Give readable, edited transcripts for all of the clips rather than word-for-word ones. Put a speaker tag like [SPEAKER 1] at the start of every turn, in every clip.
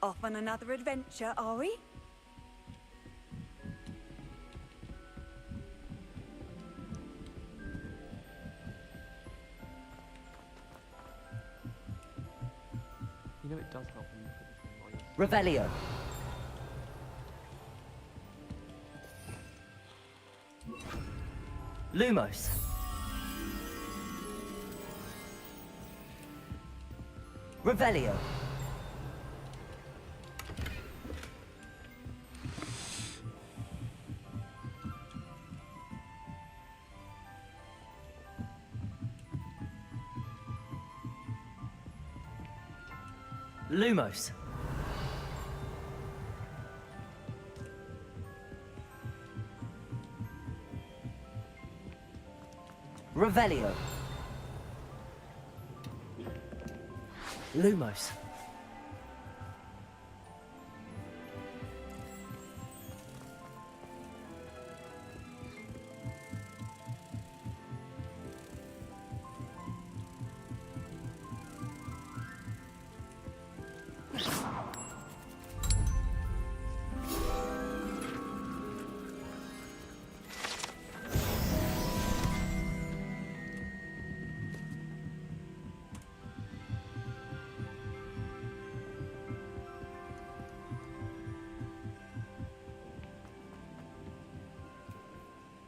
[SPEAKER 1] Off on another adventure, are we?
[SPEAKER 2] You know it does help when you put the noise.
[SPEAKER 3] Revelio. Lumos. Revelio. Lumos. Revelio. Lumos.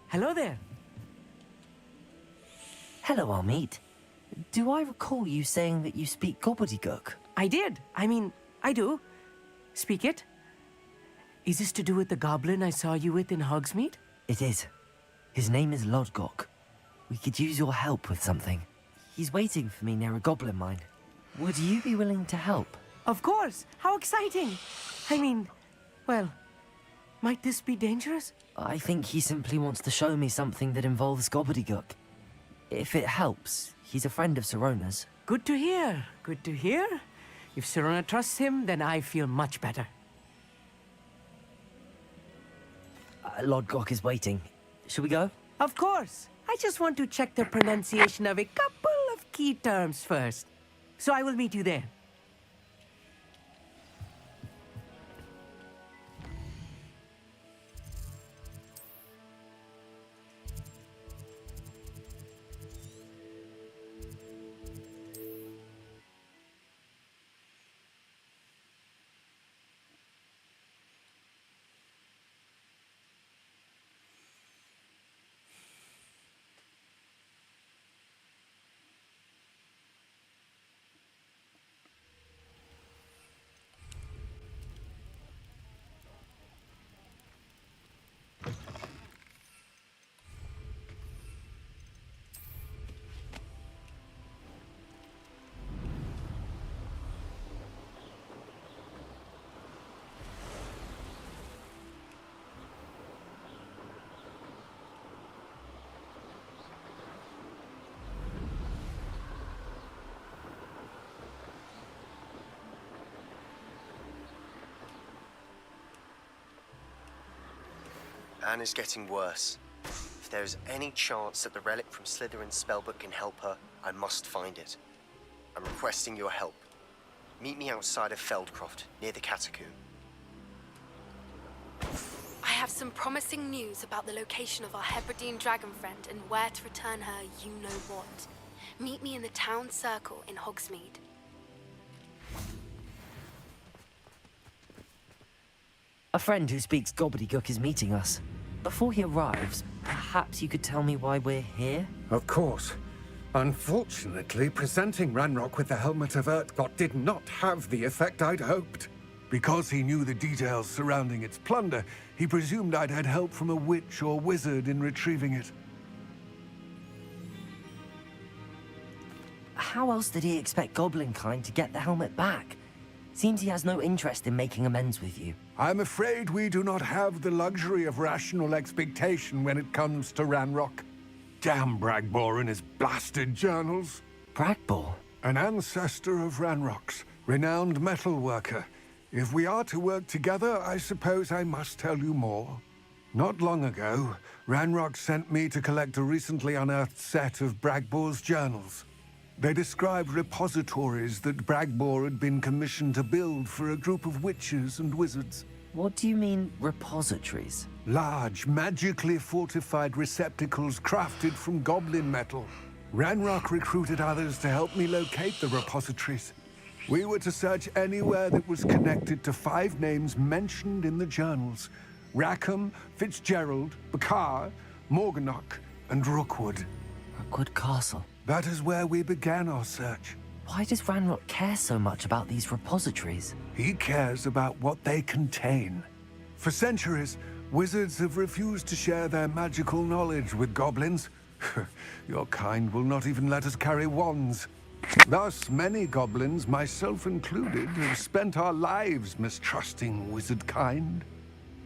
[SPEAKER 4] Hello there.
[SPEAKER 3] Hello, Armid. Do I recall you saying that you speak gobbledygook?
[SPEAKER 4] I did. I do. Speak it. Is this to do with the goblin I saw you with in Hogsmeade?
[SPEAKER 3] It is. His name is Lodgok. We could use your help with something. He's waiting for me near a goblin mine. Would you be willing to help?
[SPEAKER 4] Of course. How exciting. Well, might this be dangerous?
[SPEAKER 3] I think he simply wants to show me something that involves gobbledygook. If it helps, he's a friend of Sirona's.
[SPEAKER 4] Good to hear. Good to hear. If Sirona trusts him, then I feel much better.
[SPEAKER 3] Lodgok is waiting. Shall we go?
[SPEAKER 4] Of course. I just want to check the pronunciation of a couple of key terms first. So I will meet you there.
[SPEAKER 5] Anne is getting worse. If there is any chance that the relic from Slytherin's spellbook can help her, I must find it. I'm requesting your help. Meet me outside of Feldcroft, near the Catacomb.
[SPEAKER 6] I have some promising news about the location of our Hebridean dragon friend and where to return her you-know-what. Meet me in the town circle in Hogsmeade.
[SPEAKER 3] A friend who speaks gobbledygook is meeting us. Before he arrives, perhaps you could tell me why we're here?
[SPEAKER 7] Of course. Unfortunately, presenting Ranrock with the Helmet of Urtkot did not have the effect I'd hoped. Because he knew the details surrounding its plunder, he presumed I'd had help from a witch or wizard in retrieving it.
[SPEAKER 3] How else did he expect Goblinkind to get the helmet back? Seems he has no interest in making amends with you.
[SPEAKER 7] I'm afraid we do not have the luxury of rational expectation when it comes to Ranrock. Damn Bragbor and his blasted journals.
[SPEAKER 3] Bragbor?
[SPEAKER 7] An ancestor of Ranrock's, renowned metal worker. If we are to work together, I suppose I must tell you more. Not long ago, Ranrock sent me to collect a recently unearthed set of Bragbor's journals. They described repositories that Bragbor had been commissioned to build for a group of witches and wizards.
[SPEAKER 3] What do you mean, repositories?
[SPEAKER 7] Large, magically fortified receptacles crafted from goblin metal. Ranrock recruited others to help me locate the repositories. We were to search anywhere that was connected to 5 names mentioned in the journals: Rackham, Fitzgerald, Bakar, Morganach, and Rookwood.
[SPEAKER 3] Rookwood Castle.
[SPEAKER 7] That is where we began our search.
[SPEAKER 3] Why does Ranrock care so much about these repositories?
[SPEAKER 7] He cares about what they contain. For centuries, wizards have refused to share their magical knowledge with goblins. Your kind will not even let us carry wands. Thus, many goblins, myself included, have spent our lives mistrusting wizard kind.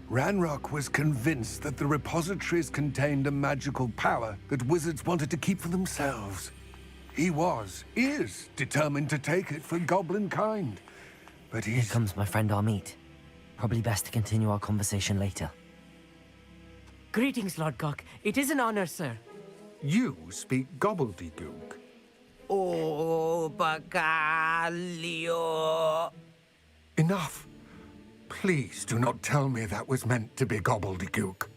[SPEAKER 7] Ranrock was convinced that the repositories contained a magical power that wizards wanted to keep for themselves. He is determined to take it for goblin kind. But
[SPEAKER 3] Here
[SPEAKER 7] he's...
[SPEAKER 3] comes my friend Amit. Probably best to continue our conversation later.
[SPEAKER 4] Greetings, Lord Gok. It is an honor, sir.
[SPEAKER 7] You speak gobbledygook.
[SPEAKER 4] Oh, Bagalio.
[SPEAKER 7] Enough. Please do not tell me that was meant to be gobbledygook.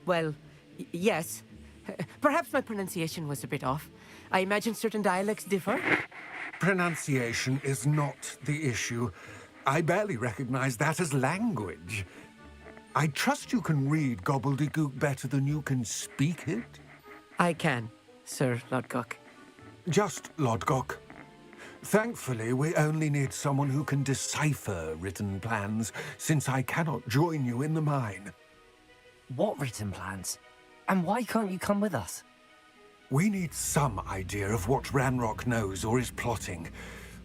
[SPEAKER 4] Well, yes. Perhaps my pronunciation was a bit off. I imagine certain dialects differ.
[SPEAKER 7] Pronunciation is not the issue. I barely recognize that as language. I trust you can read gobbledygook better than you can speak it.
[SPEAKER 4] I can, Sir Lord Gok.
[SPEAKER 7] Just Lodgok. Thankfully, we only need someone who can decipher written plans, since I cannot join you in the mine.
[SPEAKER 3] What written plans? And why can't you come with us?
[SPEAKER 7] We need some idea of what Ranrock knows or is plotting.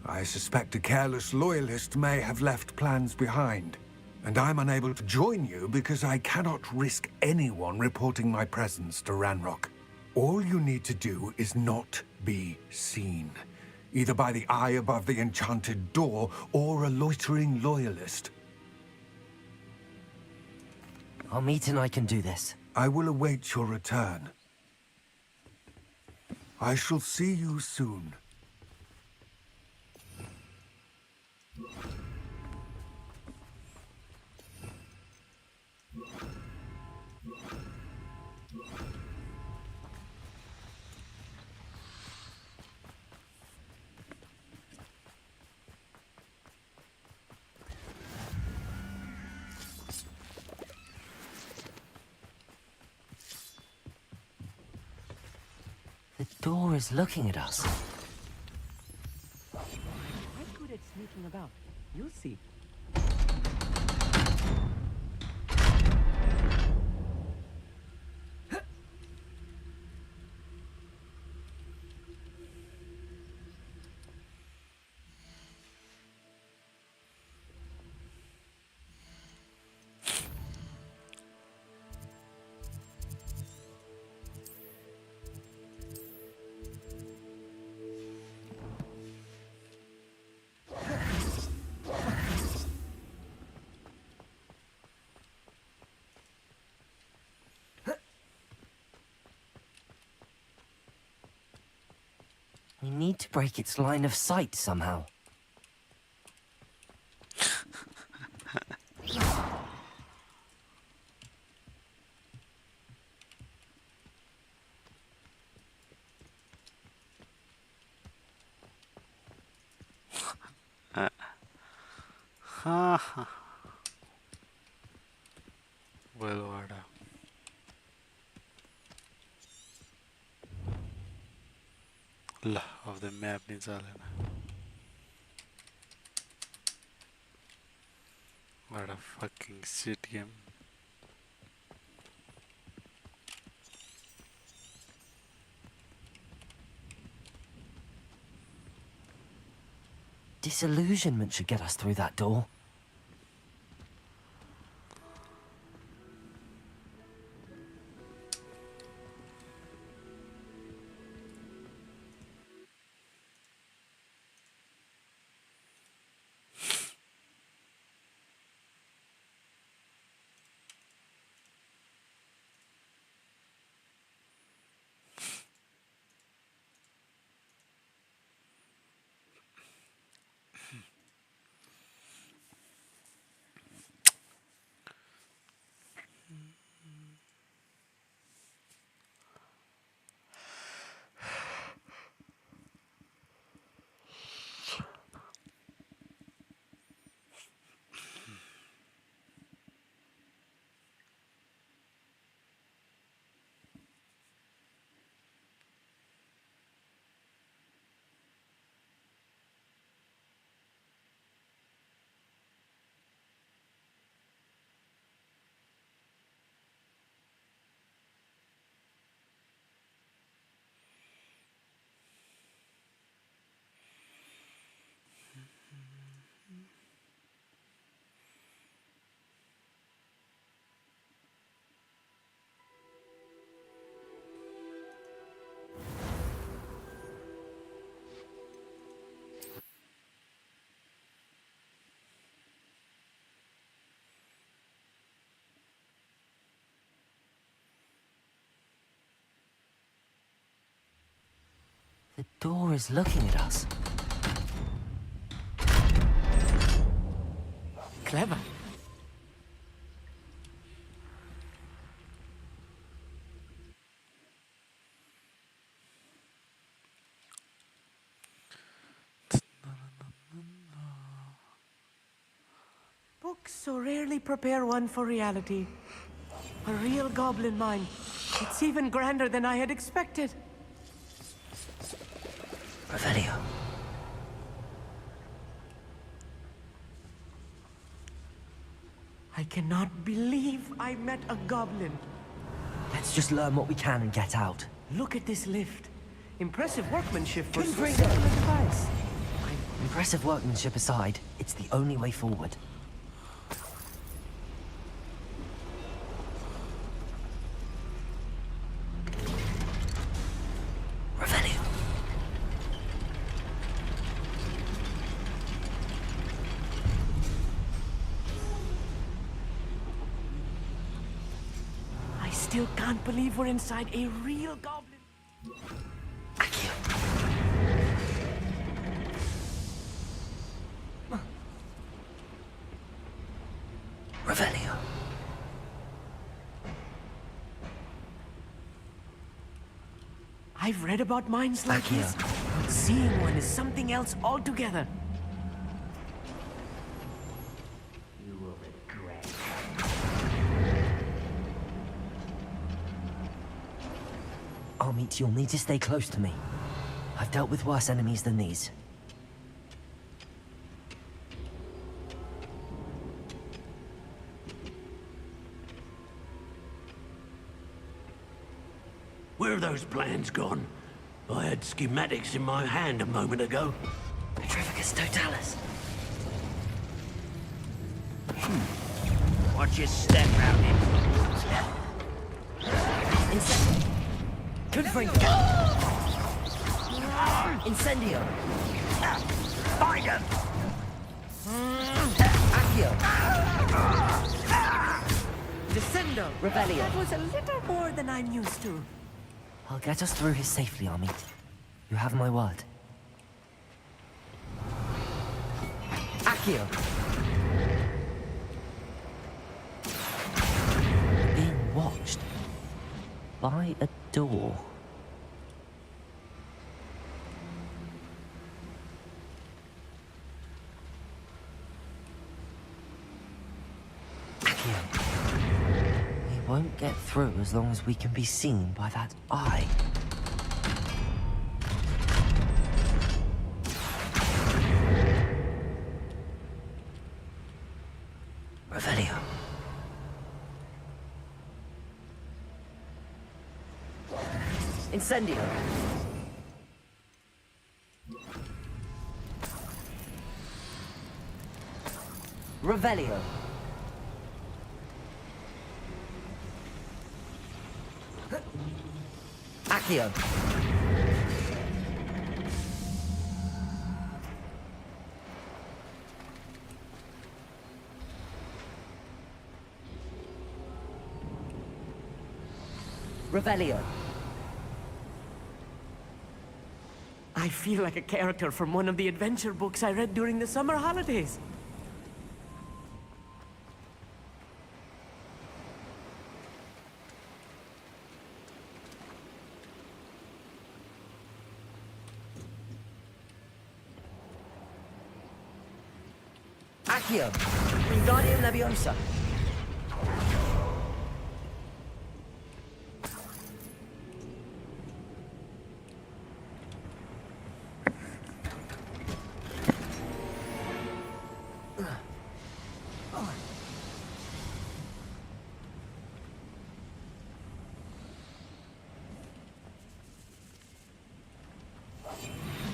[SPEAKER 7] I suspect a careless loyalist may have left plans behind. And I'm unable to join you because I cannot risk anyone reporting my presence to Ranrock. All you need to do is not be seen, either by the eye above the enchanted door or a loitering loyalist.
[SPEAKER 3] Amit and I can do this.
[SPEAKER 7] I will await your return. I shall see you soon.
[SPEAKER 3] The door is looking at us.
[SPEAKER 4] I'm good at sneaking about. You'll see.
[SPEAKER 3] We need to break its line of sight somehow.
[SPEAKER 8] Velvada. of the map needs Alena. What a fucking shit game.
[SPEAKER 3] Disillusionment should get us through that door. door is looking at us.
[SPEAKER 4] Clever. Books so rarely prepare one for reality. A real goblin mine. It's even grander than I had expected.
[SPEAKER 3] Revelio.
[SPEAKER 4] I cannot believe I met a goblin.
[SPEAKER 3] Let's just learn what we can and get out.
[SPEAKER 4] Look at this lift. Impressive workmanship for so
[SPEAKER 3] Confringo.
[SPEAKER 4] simple a device.
[SPEAKER 3] Impressive workmanship aside, it's the only way forward. Revelio.
[SPEAKER 4] I still can't believe we're inside a real goblin.
[SPEAKER 3] Accio. Revelio.
[SPEAKER 4] I've read about mines like
[SPEAKER 3] Accio.
[SPEAKER 4] this, but seeing one is something else altogether.
[SPEAKER 3] Amit, you'll need to stay close to me. I've dealt with worse enemies than these.
[SPEAKER 9] Where are those plans gone? I had schematics in my hand a moment ago.
[SPEAKER 3] Petrificus Totalis.
[SPEAKER 9] Watch your step out here.
[SPEAKER 3] Confringo. Incendio.
[SPEAKER 9] Find him!
[SPEAKER 3] Accio.
[SPEAKER 4] Descendo.
[SPEAKER 3] Revelio.
[SPEAKER 4] That was a little more than I'm used to.
[SPEAKER 3] I'll get us through here safely, Amit. You have my word. Accio. Being watched by a door. Accio. We won't get through as long as we can be seen by that eye. Revelio. Incendio. Revelio. Accio. Revelio.
[SPEAKER 4] I feel like a character from one of the adventure books I read during the summer holidays.
[SPEAKER 3] Accio. Wingardium Leviosa.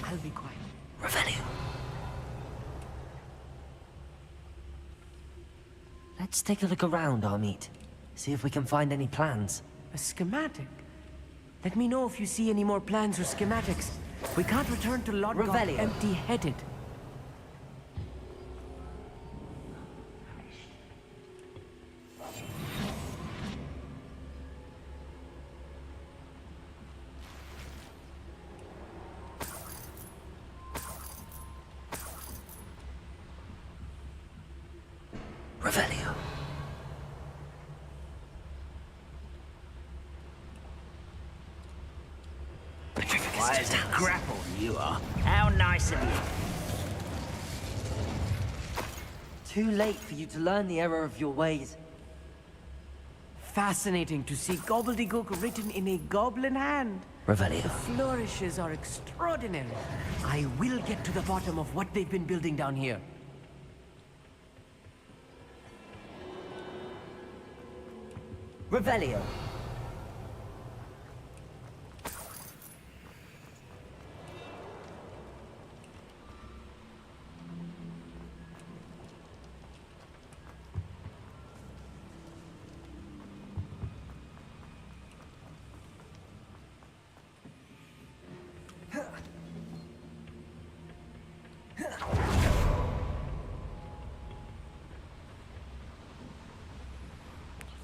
[SPEAKER 4] I'll be quiet.
[SPEAKER 3] Revelio. Let's take a look around, Amit. See if we can find any plans.
[SPEAKER 4] A schematic? Let me know if you see any more plans or schematics. We can't return to Lodgok
[SPEAKER 3] Revelio.
[SPEAKER 4] empty-headed.
[SPEAKER 3] Revelio.
[SPEAKER 9] Why is it grapple you are? How nice of you.
[SPEAKER 3] Too late for you to learn the error of your ways.
[SPEAKER 4] Fascinating to see gobbledygook written in a goblin hand.
[SPEAKER 3] Revelio.
[SPEAKER 4] The flourishes are extraordinary. I will get to the bottom of what they've been building down here.
[SPEAKER 3] Revelio.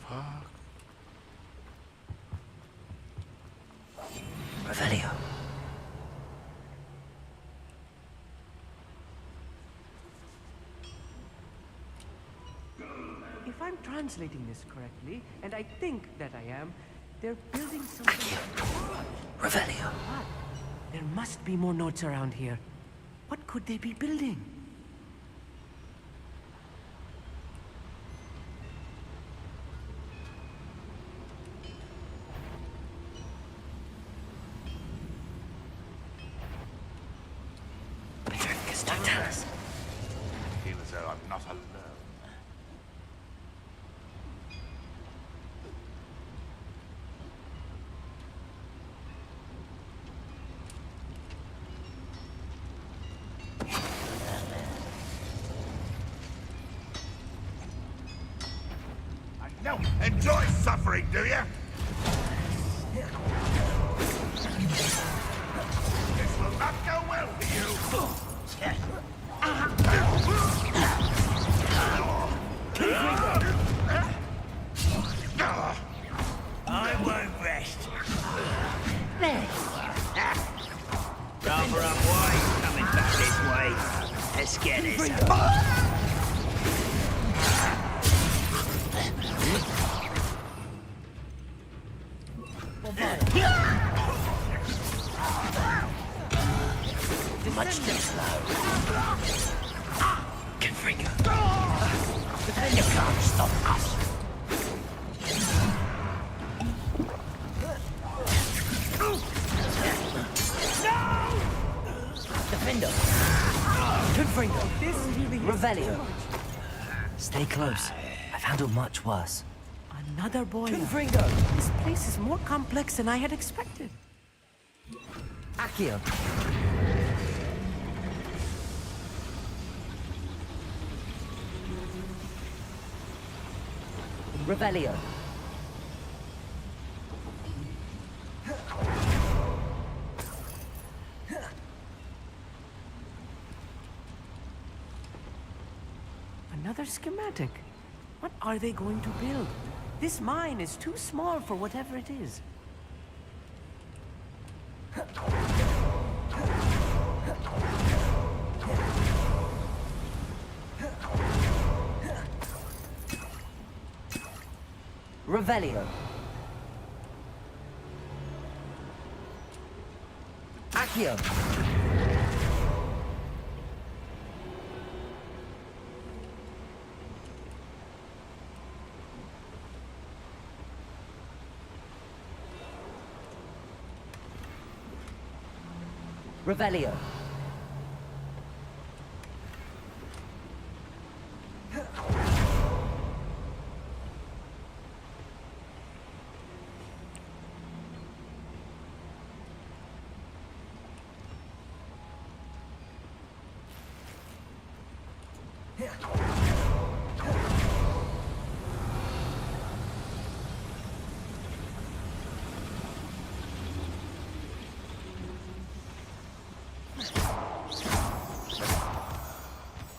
[SPEAKER 8] Fuck.
[SPEAKER 3] Revelio.
[SPEAKER 4] If I'm translating this correctly, and I think that I am, they're building something.
[SPEAKER 3] Revelio.
[SPEAKER 4] What? There must be more notes around here. What could they be building?
[SPEAKER 3] Petrificus Totalis.
[SPEAKER 10] I feel as though I'm not alone. I don't enjoy suffering, do you? This will not go well for you.
[SPEAKER 9] I won't rest. There you are. Rather unwise coming back this way. Let's get this.
[SPEAKER 3] Much too slow. Confringo. You can't stop us. Defendo. Confringo.
[SPEAKER 4] This really is
[SPEAKER 3] Revelio. Stay close. I've handled much worse.
[SPEAKER 4] another boiler.
[SPEAKER 3] Confringo.
[SPEAKER 4] This place is more complex than I had expected.
[SPEAKER 3] Accio. Revelio.
[SPEAKER 4] Another schematic. What are they going to build? This mine is too small for whatever it is.
[SPEAKER 3] Revelio. Accio. Revelio.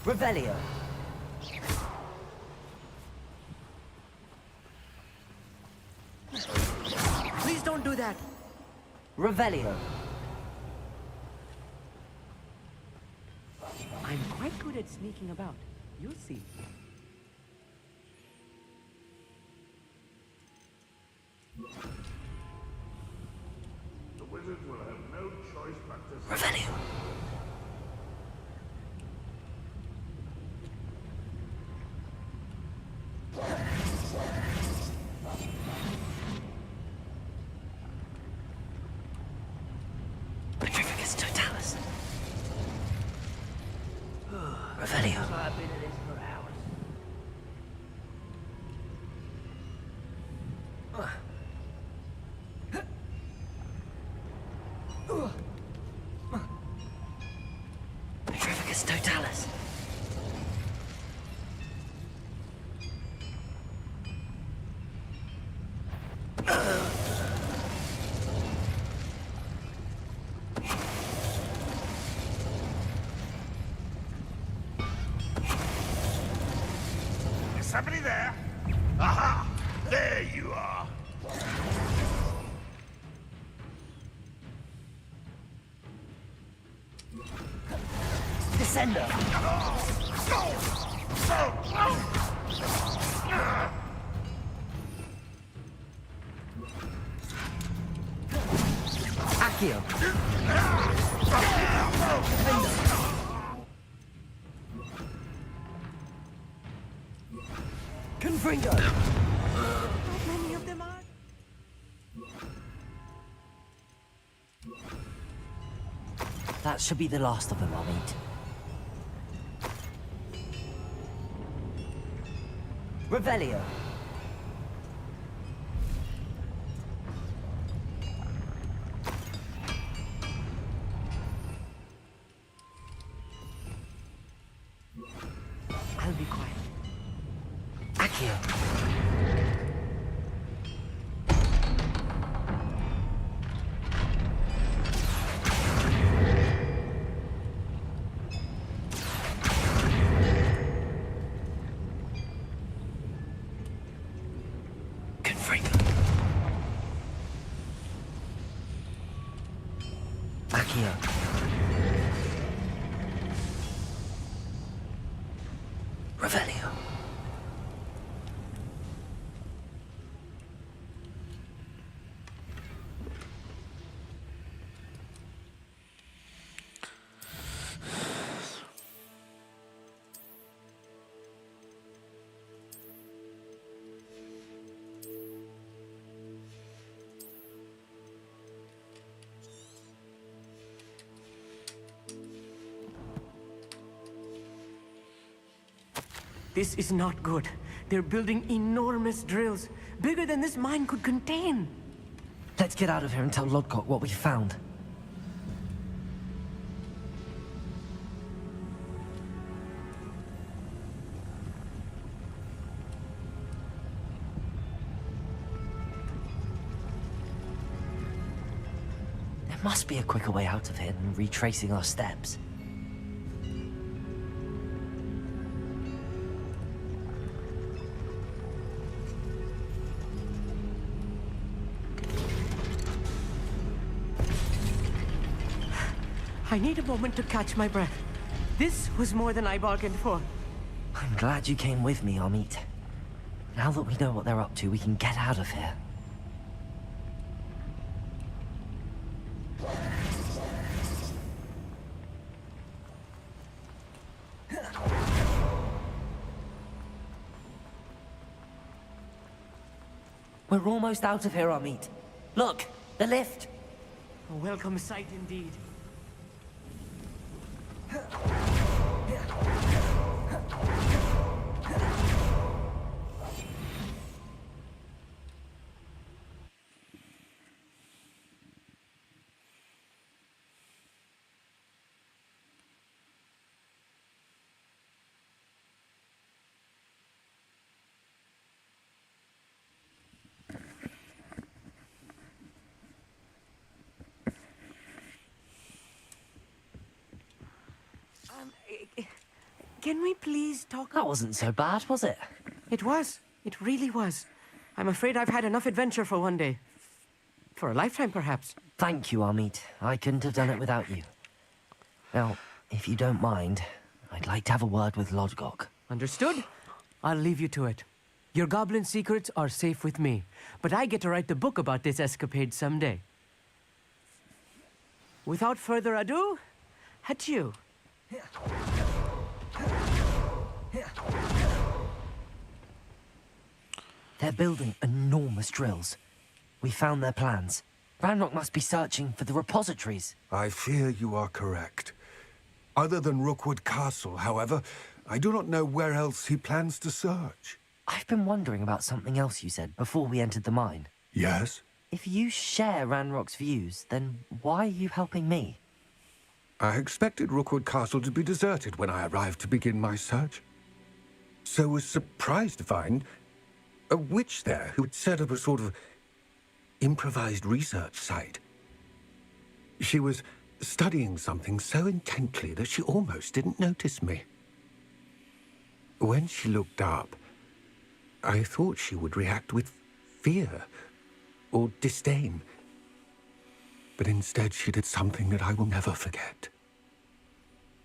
[SPEAKER 3] Revelio.
[SPEAKER 4] Please don't do that.
[SPEAKER 3] Revelio.
[SPEAKER 4] I'm quite good at sneaking about. You'll see.
[SPEAKER 10] wizards will have no choice but to...
[SPEAKER 3] Revelio. Petrificus Totalis. Revelio.
[SPEAKER 9] I've been at this for hours.
[SPEAKER 3] Petrificus Totalis.
[SPEAKER 10] Is somebody there? Aha! There you are!
[SPEAKER 3] Descender. Accio. Confringo.
[SPEAKER 1] How many of them are?
[SPEAKER 3] That should be the last of them, I'll meet. Revelio. I'll be quiet. Accio. Confringo. Accio. Revelio.
[SPEAKER 4] This is not good. They're building enormous drills, bigger than this mine could contain.
[SPEAKER 3] Let's get out of here and tell Lodgok what we found. There must be a quicker way out of here than retracing our steps.
[SPEAKER 4] I need a moment to catch my breath. This was more than I bargained for.
[SPEAKER 3] I'm glad you came with me, Amit. Now that we know what they're up to, we can get out of here. We're almost out of here, Amit. Look, the lift.
[SPEAKER 4] A welcome sight indeed. Can we please talk?
[SPEAKER 3] That wasn't so bad, was it?
[SPEAKER 4] It was. It really was. I'm afraid I've had enough adventure for one day. For a lifetime, perhaps.
[SPEAKER 3] Thank you, Amit. I couldn't have done it without you. Now, if you don't mind, I'd like to have a word with Lodgok.
[SPEAKER 4] Understood? I'll leave you to it. Your goblin secrets are safe with me, but I get to write the book about this escapade someday. Without further ado, adieu.
[SPEAKER 3] They're building enormous drills. We found their plans. Ranrock must be searching for the repositories.
[SPEAKER 7] I fear you are correct. Other than Rookwood Castle, however, I do not know where else he plans to search.
[SPEAKER 3] I've been wondering about something else you said before we entered the mine.
[SPEAKER 7] Yes?
[SPEAKER 3] If you share Ranrock's views, then why are you helping me?
[SPEAKER 7] I expected Rookwood Castle to be deserted when I arrived to begin my search. So was surprised to find a witch there who had set up a sort of improvised research site. She was studying something so intently that she almost didn't notice me. When she looked up, I thought she would react with fear or disdain. But instead she did something that I will never forget.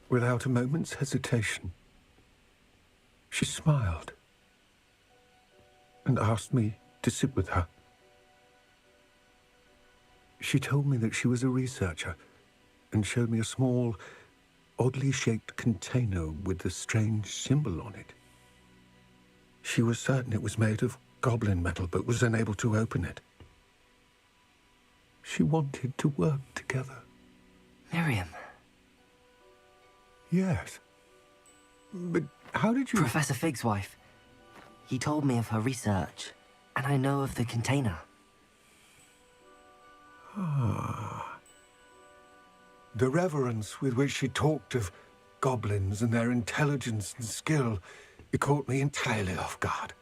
[SPEAKER 7] Without a moment's hesitation, she smiled and asked me to sit with her. She told me that she was a researcher and showed me a small, oddly shaped container with a strange symbol on it. She was certain it was made of goblin metal, but was unable to open it. She wanted to work together.
[SPEAKER 3] Miriam.
[SPEAKER 7] Yes. But how did you...
[SPEAKER 3] Professor Fig's wife. He told me of her research, and I know of the container.
[SPEAKER 7] Ah. The reverence with which she talked of goblins and their intelligence and skill, it caught me entirely off guard.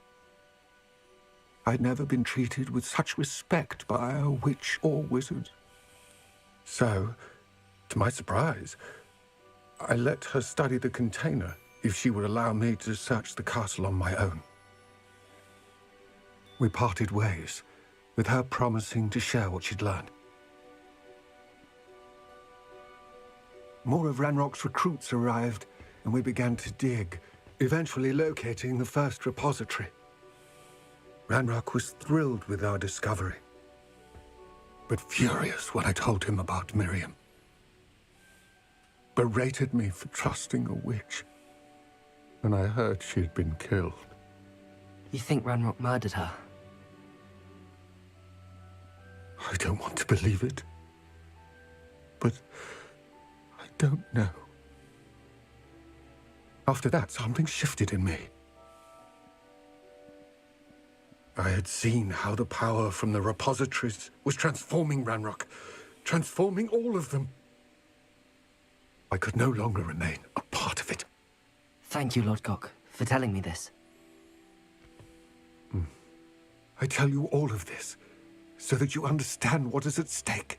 [SPEAKER 7] I'd never been treated with such respect by a witch or wizard. So, to my surprise, I let her study the container if she would allow me to search the castle on my own. We parted ways, with her promising to share what she'd learned. More of Ranrock's recruits arrived, and we began to dig, eventually locating the first repository. Ranrock was thrilled with our discovery, but furious when I told him about Miriam. Berated me for trusting a witch, and I heard she had been killed.
[SPEAKER 3] You think Ranrock murdered her?
[SPEAKER 7] I don't want to believe it, but I don't know. After that, something shifted in me. I had seen how the power from the repositories was transforming Ranrock, transforming all of them. I could no longer remain a part of it.
[SPEAKER 3] Thank you, Lodgok, for telling me this.
[SPEAKER 7] I tell you all of this so that you understand what is at stake.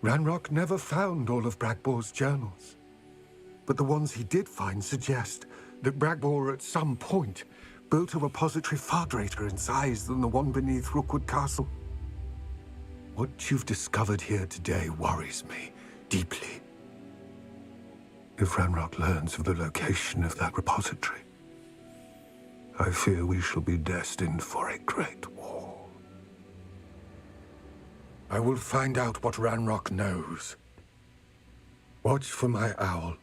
[SPEAKER 7] Ranrock never found all of Bragbor's journals, but the ones he did find suggest that Bragbor at some point built a repository far greater in size than the one beneath Rookwood Castle. What you've discovered here today worries me deeply. If Ranrock learns of the location of that repository, I fear we shall be destined for a great war. I will find out what Ranrock knows. Watch for my owl.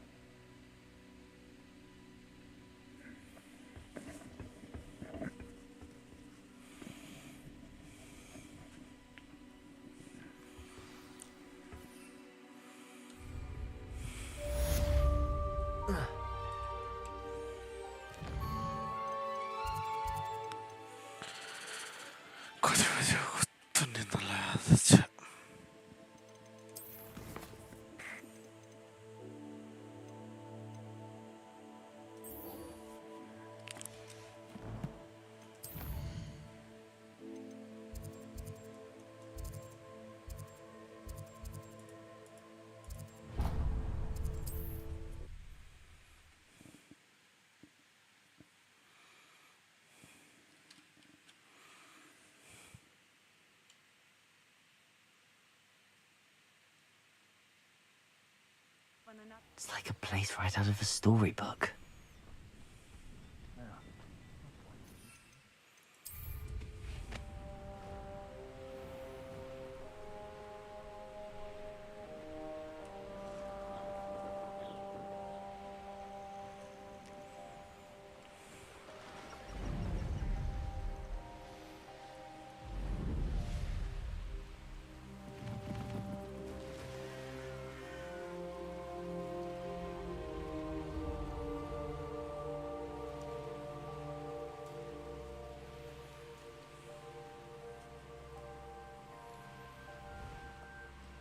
[SPEAKER 3] It's like a place right out of a storybook.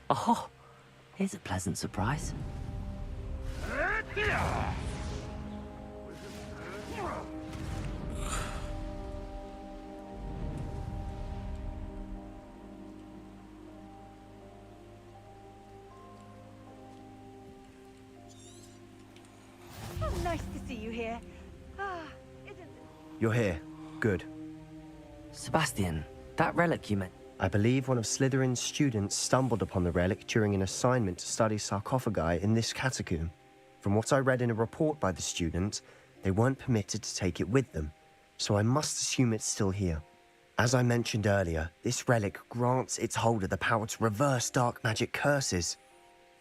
[SPEAKER 3] Oh, here's a pleasant surprise.
[SPEAKER 1] Oh, nice to see you here. Ah, isn't it?
[SPEAKER 5] You're here. Good.
[SPEAKER 3] Sebastian, that relic you meant.
[SPEAKER 5] I believe one of Slytherin's students stumbled upon the relic during an assignment to study sarcophagi in this catacomb. From what I read in a report by the student, they weren't permitted to take it with them, so I must assume it's still here. As I mentioned earlier, this relic grants its holder the power to reverse dark magic curses.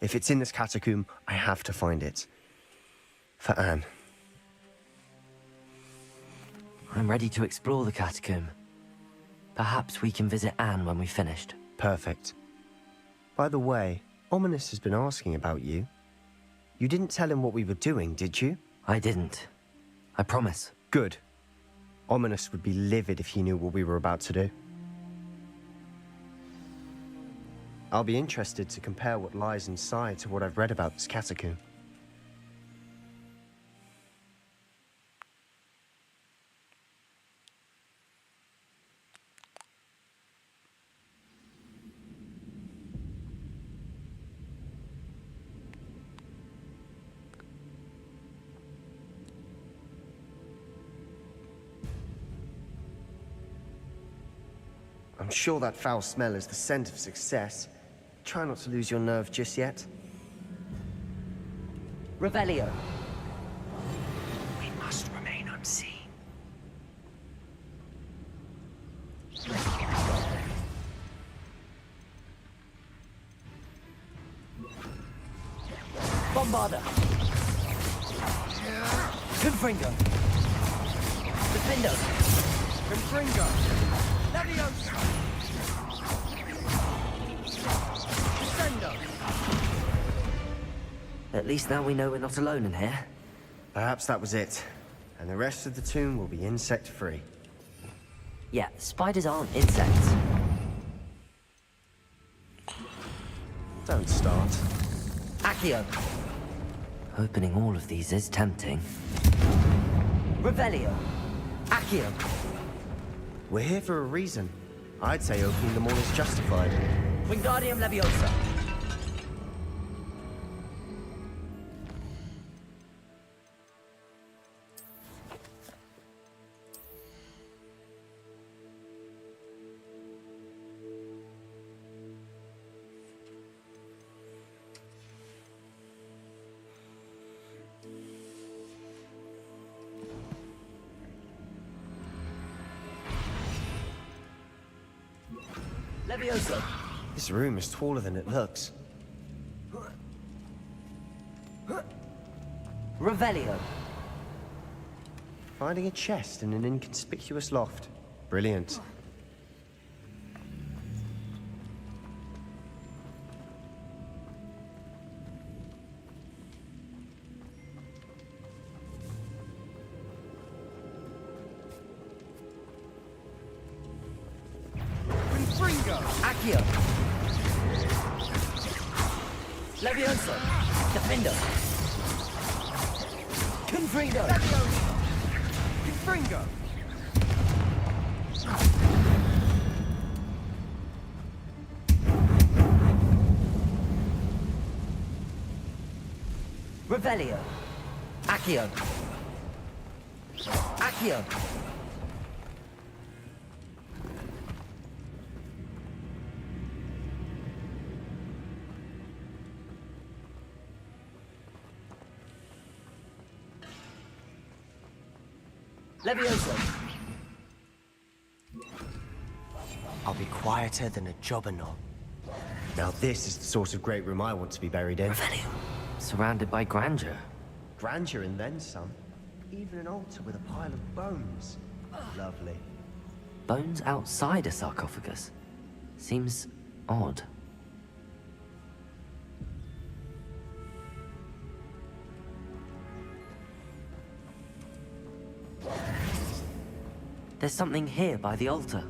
[SPEAKER 5] If it's in this catacomb, I have to find it. For Anne.
[SPEAKER 3] I'm ready to explore the catacomb. Perhaps we can visit Anne when we've finished.
[SPEAKER 5] Perfect. By the way, Ominous has been asking about you. You didn't tell him what we were doing, did you?
[SPEAKER 3] I didn't. I promise.
[SPEAKER 5] Good. Ominous would be livid if he knew what we were about to do. I'll be interested to compare what lies inside to what I've read about this catacomb. I'm sure that foul smell is the scent of success. Try not to lose your nerve just yet.
[SPEAKER 3] Revelio.
[SPEAKER 9] We must remain unseen.
[SPEAKER 3] Bombarda. Confringo. Defendo.
[SPEAKER 10] Confringo! Leviosa! Descendo!
[SPEAKER 3] At least now we know we're not alone in here.
[SPEAKER 5] Perhaps that was it. And the rest of the tomb will be insect-free.
[SPEAKER 3] Yeah, spiders aren't insects.
[SPEAKER 5] Don't start.
[SPEAKER 3] Accio. Opening all of these is tempting. Revelio. Accio.
[SPEAKER 5] We're here for a reason. I'd say opening them all is justified.
[SPEAKER 3] Wingardium Leviosa. Leviosa.
[SPEAKER 5] This room is taller than it looks.
[SPEAKER 3] Revelio.
[SPEAKER 5] Finding a chest in an inconspicuous loft. Brilliant.
[SPEAKER 10] Confringo!
[SPEAKER 3] Accio. Leviosa. Defendo. Confringo.
[SPEAKER 10] Leviosa! Confringo!
[SPEAKER 3] Revelio. Accio. Accio. Leviosa.
[SPEAKER 5] I'll be quieter than a jobberknoll. Now this is the sort of great room I want to be buried in.
[SPEAKER 3] Revelio. Surrounded by grandeur.
[SPEAKER 5] Grandeur and then some. Even an altar with a pile of bones. Lovely.
[SPEAKER 3] Bones outside a sarcophagus. Seems odd. There's something here by the altar.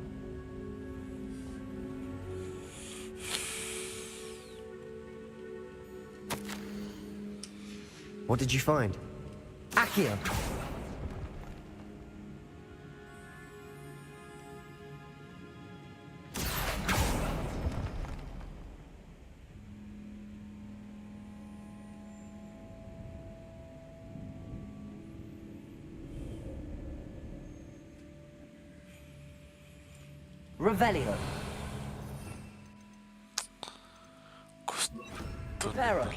[SPEAKER 5] What did you find?
[SPEAKER 3] Accio! Revelio. Preparo.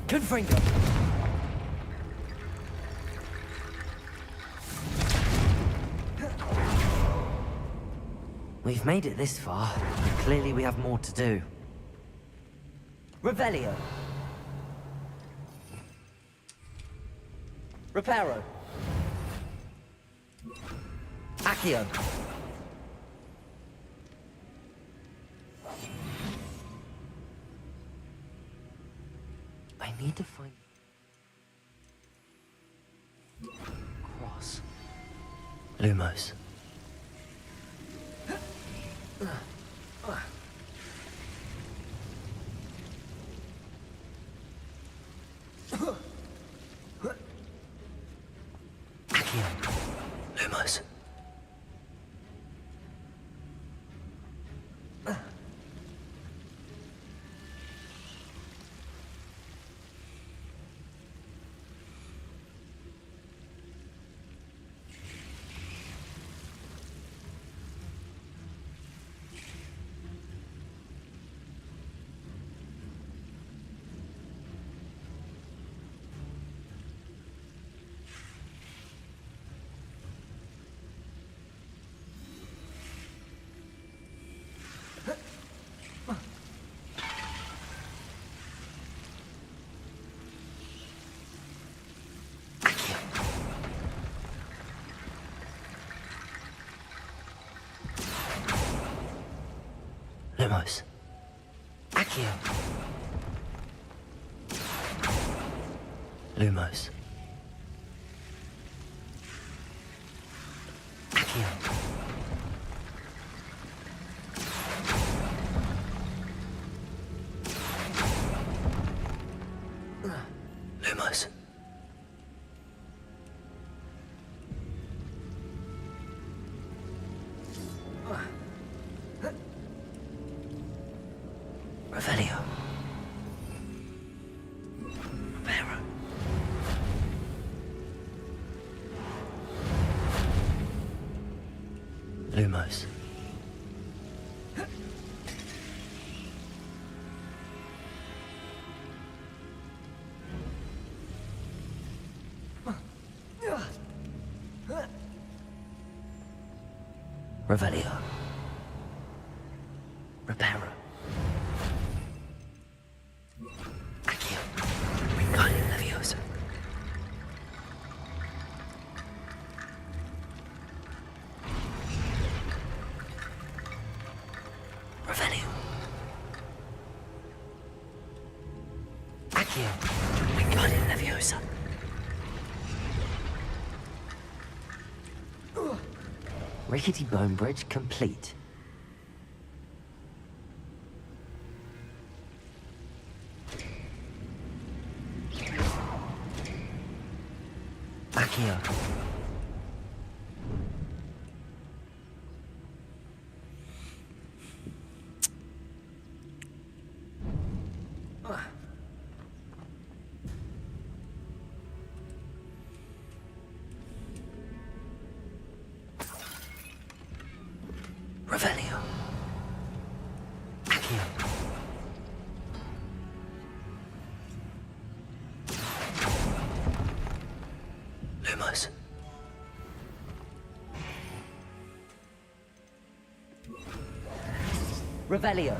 [SPEAKER 3] Confringo. We've made it this far. Clearly we have more to do. Revelio. Reparo. Accio. I need to find... Cross. Lumos. Accio. Lumos. Lumos. Accio. Lumos. Accio. Lumos. Revelio. Reparo. Lumos. Revelio. Reparo. Accio. Wingardium Leviosa. Revelio. Accio. Wingardium Leviosa. Rickety Bone Bridge complete. Accio. Revelio. Accio. Lumos. Revelio.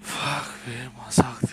[SPEAKER 8] Fuck be masak